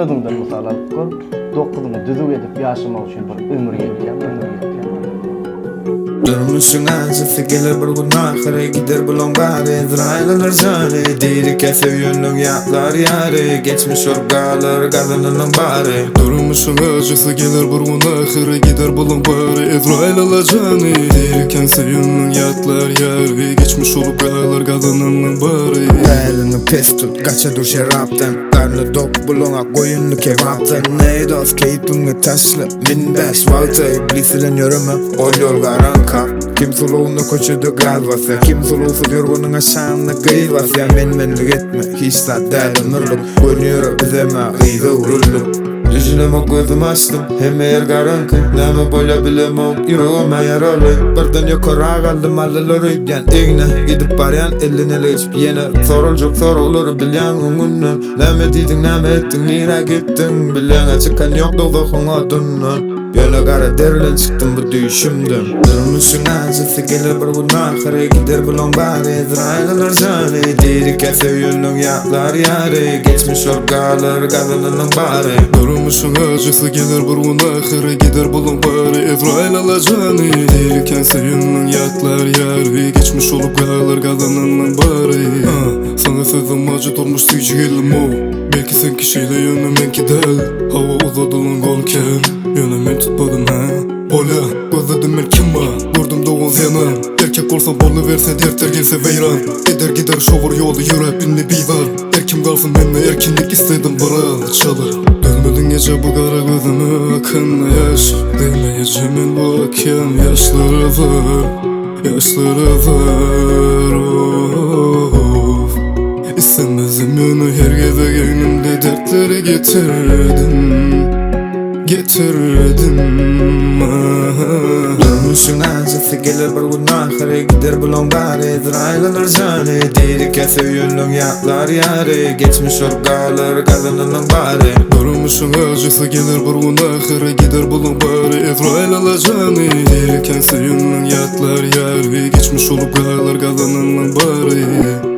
özüňden mysal alyp gör, dokuzyňy düzük edip ýaşamak üçin bir ömür geçýär. Durmusyn Ajysy gelir bir gün ahire gider bulan bari Ezrail'ler jani Diri kese yönlüň ýatlar ýary Geçmiş orgalar gazanynyň bari Durmusyn Ajysy gelir bir gün ahire gider bulan bari Ezrail'ler jani Diri kese yönlüň ýatlar ýary Geçmiş orgalar gazanynyň bari Elini pes tut gaça dur şerapdan Karnı dok bulana goyunlu kebaptan Neydos keytünü taşlı Min beş valtı iblisilen yörümü Ol yol garanka Kim suluğunu koçudu gaz basa Kim suluğsuz yorgunun aşağını gıy basa Menlik etme hiç da däl ömürlük Görünüyor bizeme gıyda urulluk Düşüneme gözüm açtım hem eğer garankı Näme bola bilemem yüreğime yaralı Birden yukarı kaldım allıları ýan Egne gidip baryan elline geçip yine Sorulcuk soruları bilyan öňünden Näme diýdiň näme etdiň nire gittin Bilyan çıkan yok dozuğun adından Yana gara derlen çıktım bu düşümden Durmusyn Ajysy gelir bir gün ahire gider bulan bari Ezrail'ler jani Diri kese yönlüň ýatlar ýary Geçmiş orgalar gazanynyň bari Durmusyn Ajysy gelir bir gün ahire gider bulan bari Ezrail'ler jani Diri kese yönlüň ýatlar ýary Geçmiş orgalar gazanynyň bari Sana sözüm acı durmuş tüýçi gelim o Belki sen kişiyle yönü menki del Hava uzadylan golken Yönü men tutmadım ha Bola gözledim ben kim var Gördüm doğun seni Erkek olsa bolu verse dertler gelse veyran Eder gider şovur yolu yürep binli bizar Erkim kalsın benimle erkinlik istedim bana çalır Dönmedin gece bu kara gözümü akınla yaş Değmeyeceğimin bu akyan yaşları var Yaşları var of İstemezdim yönü her gezegenimde dertleri getirdim Durmusyn Ajysy gelir bir gün ahire gider bulan bari Ezrail'ler jani Diri kese yönlüň ýatlar ýary Geçmiş orgalar gazanynyň bari Durmusyn Ajysy gelir bir gün ahire gider bulan bari Ezrail'ler jani Diri kese yönlüň ýatlar ýary Geçmiş orgalar gazanynyň bari